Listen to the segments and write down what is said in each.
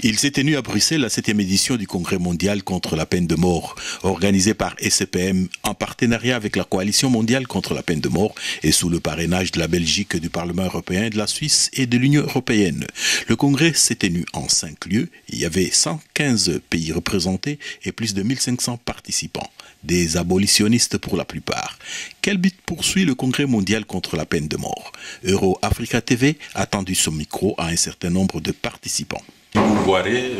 Il s'est tenu à Bruxelles la 7e édition du Congrès mondial contre la peine de mort, organisé par SCPM en partenariat avec la Coalition mondiale contre la peine de mort et sous le parrainage de la Belgique, du Parlement européen, de la Suisse et de l'Union européenne. Le Congrès s'est tenu en 5 lieux. Il y avait 115 pays représentés et plus de 1500 participants, des abolitionnistes pour la plupart. Quel but poursuit le Congrès mondial contre la peine de mort? Euro-Africa TV a tendu son micro à un certain nombre de participants. Bouboiré,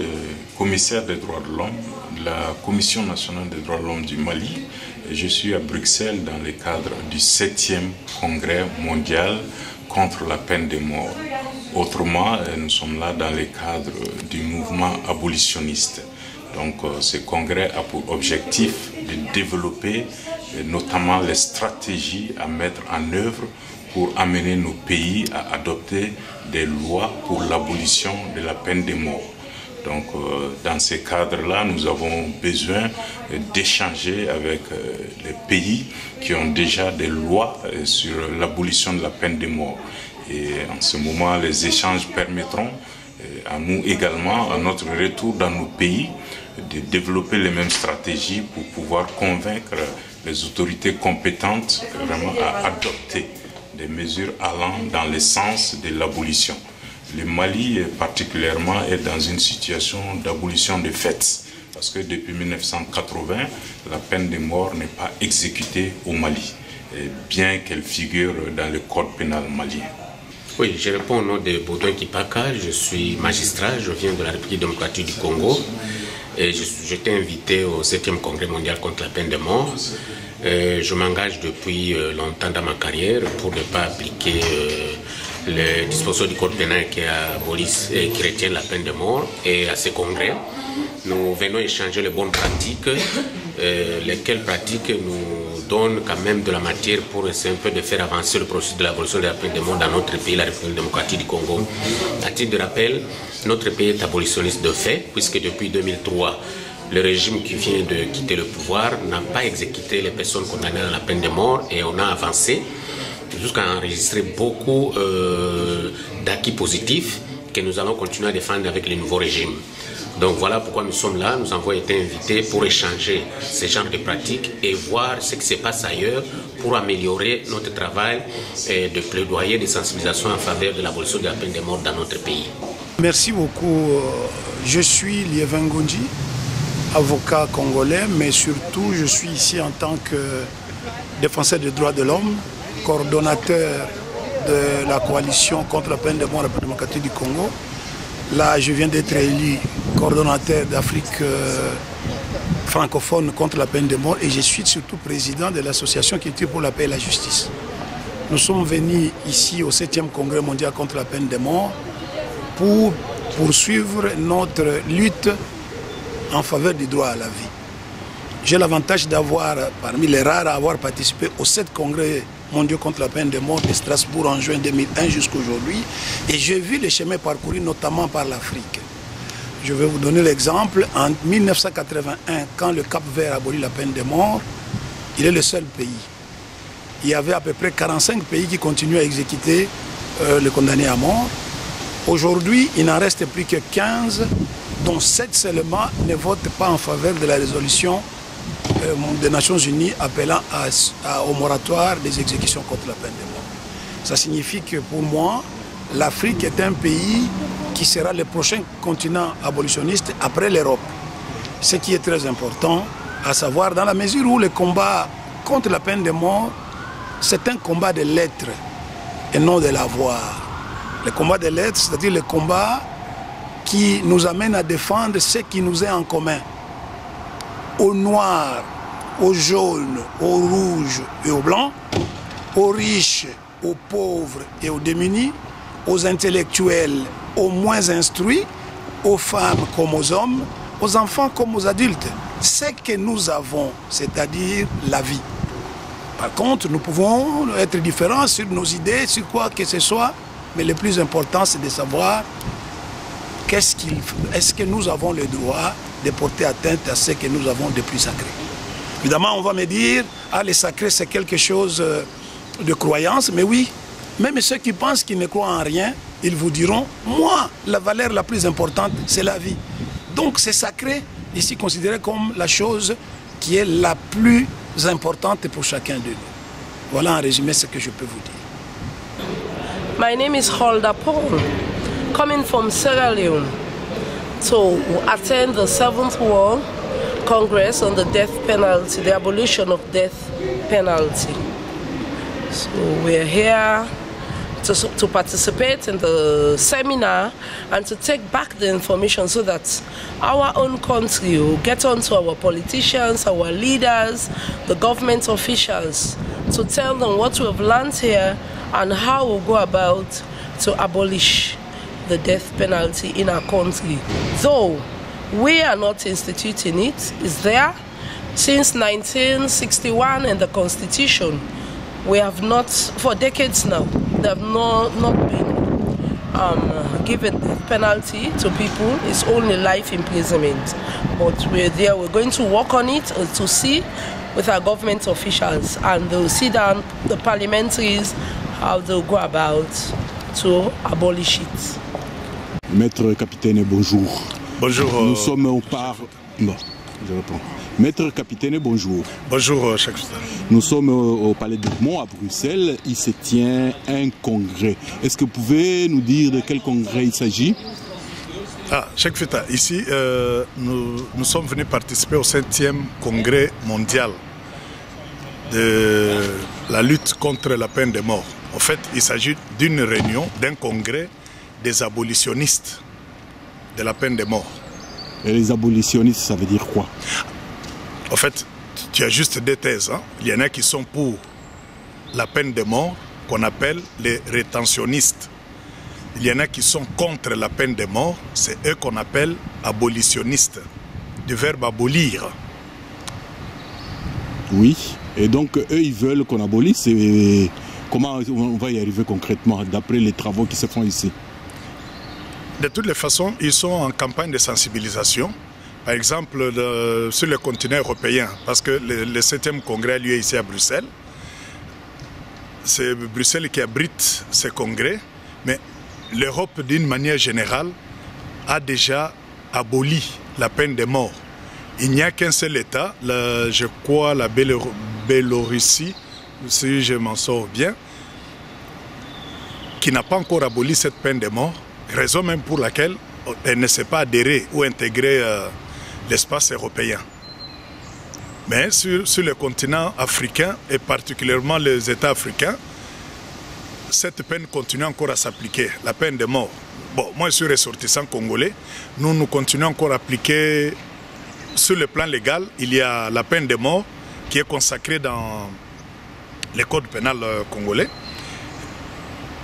commissaire des droits de l'homme de la Commission nationale des droits de l'homme du Mali. Je suis à Bruxelles dans le cadre du 7e Congrès mondial contre la peine de mort. Autrement, nous sommes là dans le cadre du mouvement abolitionniste. Donc ce congrès a pour objectif de développer notamment les stratégies à mettre en œuvre pour amener nos pays à adopter des lois pour l'abolition de la peine de mort. Donc dans ce cadre-là, nous avons besoin d'échanger avec les pays qui ont déjà des lois sur l'abolition de la peine de mort. Et en ce moment, les échanges permettront à nous également, à notre retour dans nos pays, de développer les mêmes stratégies pour pouvoir convaincre les autorités compétentes vraiment à adopter des mesures allant dans le sens de l'abolition. Le Mali particulièrement est dans une situation d'abolition de fait, parce que depuis 1980, la peine de mort n'est pas exécutée au Mali, bien qu'elle figure dans le code pénal malien. Oui, je réponds au nom de Baudouin Kipaka, je suis magistrat, je viens de la République démocratique du Congo et j'étais invité au 7e Congrès mondial contre la peine de mort. Je m'engage depuis longtemps dans ma carrière pour ne pas appliquer les dispositions du code pénal qui abolissent et qui retiennent la peine de mort. Et à ce congrès, nous venons échanger les bonnes pratiques, lesquelles pratiques nous donnent quand même de la matière pour essayer un peu de faire avancer le processus de l'abolition de la peine de mort dans notre pays, la République démocratique du Congo. À titre de rappel, notre pays est abolitionniste de fait, puisque depuis 2003, le régime qui vient de quitter le pouvoir n'a pas exécuté les personnes condamnées à la peine de mort et on a avancé jusqu'à enregistrer beaucoup d'acquis positifs que nous allons continuer à défendre avec le nouveau régime. Donc voilà pourquoi nous sommes là, nous avons été invités pour échanger ce genre de pratiques et voir ce qui se passe ailleurs pour améliorer notre travail de plaidoyer, de sensibilisation en faveur de l'abolition de la peine de mort dans notre pays. Merci beaucoup. Je suis Liévin Gondji, avocat congolais, mais surtout je suis ici en tant que défenseur des droits de l'homme, coordonnateur de la coalition contre la peine de mort à la République démocratique du Congo. Là, je viens d'être élu coordonnateur d'Afrique francophone contre la peine de mort et je suis surtout président de l'association qui lutte pour la paix et la justice. Nous sommes venus ici au 7e Congrès mondial contre la peine de mort pour poursuivre notre lutte en faveur du droit à la vie. J'ai l'avantage d'avoir, parmi les rares, à avoir participé aux 7 congrès mondiaux contre la peine de mort de Strasbourg en juin 2001 jusqu'à aujourd'hui. Et j'ai vu les chemins parcourus notamment par l'Afrique. Je vais vous donner l'exemple. En 1981, quand le Cap-Vert abolit la peine de mort, il est le seul pays. Il y avait à peu près 45 pays qui continuaient à exécuter les condamnés à mort. Aujourd'hui, il n'en reste plus que 15, dont 7 seulement ne votent pas en faveur de la résolution des Nations Unies appelant au moratoire des exécutions contre la peine de mort. Ça signifie que pour moi, l'Afrique est un pays qui sera le prochain continent abolitionniste après l'Europe. Ce qui est très important, à savoir dans la mesure où le combat contre la peine de mort, c'est un combat de l'être et non de l'avoir. Le combat de l'être, c'est-à-dire le combat qui nous amène à défendre ce qui nous est en commun. Aux noirs, aux jaunes, aux rouges et aux blancs, aux riches, aux pauvres et aux démunis, aux intellectuels, aux moins instruits, aux femmes comme aux hommes, aux enfants comme aux adultes. Ce que nous avons, c'est-à-dire la vie. Par contre, nous pouvons être différents sur nos idées, sur quoi que ce soit, mais le plus important, c'est de savoir est-ce que nous avons le droit de porter atteinte à ce que nous avons de plus sacré. Évidemment, on va me dire, ah, le sacré, c'est quelque chose de croyance, mais oui, même ceux qui pensent qu'ils ne croient en rien ils vous diront, moi, la valeur la plus importante, c'est la vie. Donc c'est sacré, ici considéré comme la chose qui est la plus importante pour chacun de nous. Voilà en résumé ce que je peux vous dire. My name is Hulda Paul, coming from Sierra Leone to attend the 7th World Congress on the death penalty, the abolition of death penalty. So we're here to participate in the seminar and to take back the information so that our own country will get onto our politicians, our leaders, the government officials, to tell them what we have learned here and how we'll go about to abolish the death penalty in our country. Though we are not instituting it, it's there. Since 1961 in the Constitution, we have not, for decades now, they have not been given the penalty to people. It's only life imprisonment. But we're there, we're going to work on it to see with our government officials, and they'll sit down, the parliamentaries, how they'll go about to abolish it. Maître Capitaine, bonjour. Bonjour. Nous sommes au par... Bon, je réponds. Maître Capitaine, bonjour. Bonjour, Cheikh Feta. Nous sommes au Palais de Mont à Bruxelles. Il se tient un congrès. Est-ce que vous pouvez nous dire de quel congrès il s'agit? Cheikh Feta, ici, nous sommes venus participer au 7e congrès mondial de la lutte contre la peine de mort. En fait, il s'agit d'une réunion, d'un congrès des abolitionnistes de la peine de mort. Et les abolitionnistes, ça veut dire quoi? En fait, tu as juste deux thèses. Hein. Il y en a qui sont pour la peine de mort, qu'on appelle les rétentionnistes. Il y en a qui sont contre la peine de mort, c'est eux qu'on appelle abolitionnistes, du verbe abolir. Oui, et donc eux, ils veulent qu'on abolisse. Et comment on va y arriver concrètement, d'après les travaux qui se font ici? De toutes les façons, ils sont en campagne de sensibilisation. Par exemple, sur le continent européen, parce que le 7e congrès a lieu ici à Bruxelles. C'est Bruxelles qui abrite ce congrès, mais l'Europe, d'une manière générale, a déjà aboli la peine de mort. Il n'y a qu'un seul État, je crois la Biélorussie, si je m'en sors bien, qui n'a pas encore aboli cette peine de mort, raison même pour laquelle elle ne s'est pas adhérée ou intégrée l'espace européen. Mais sur le continent africain, et particulièrement les États africains, cette peine continue encore à s'appliquer, la peine de mort. Bon, moi je suis ressortissant congolais, nous continuons encore à appliquer, sur le plan légal, il y a la peine de mort qui est consacrée dans le code pénal congolais.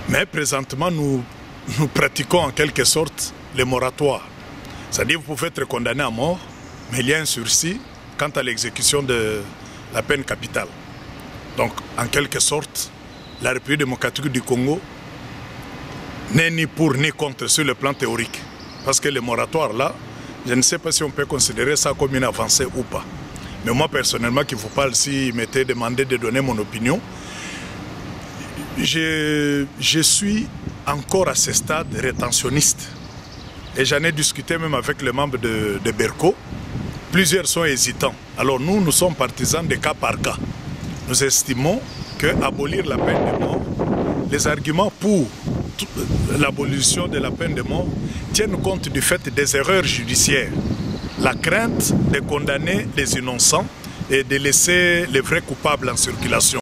Mais présentement, nous pratiquons en quelque sorte le moratoire. C'est-à-dire que vous pouvez être condamné à mort, mais il y a un sursis quant à l'exécution de la peine capitale. Donc, en quelque sorte, la République démocratique du Congo n'est ni pour ni contre sur le plan théorique. Parce que le moratoire là, je ne sais pas si on peut considérer ça comme une avancée ou pas. Mais moi personnellement, qui vous parle, s'il m'était demandé de donner mon opinion, je suis encore à ce stade rétentionniste. Et j'en ai discuté même avec les membres de Berco. Plusieurs sont hésitants. Alors nous sommes partisans de cas par cas. Nous estimons qu'abolir la peine de mort, les arguments pour l'abolition de la peine de mort tiennent compte du fait des erreurs judiciaires. La crainte de condamner les innocents et de laisser les vrais coupables en circulation.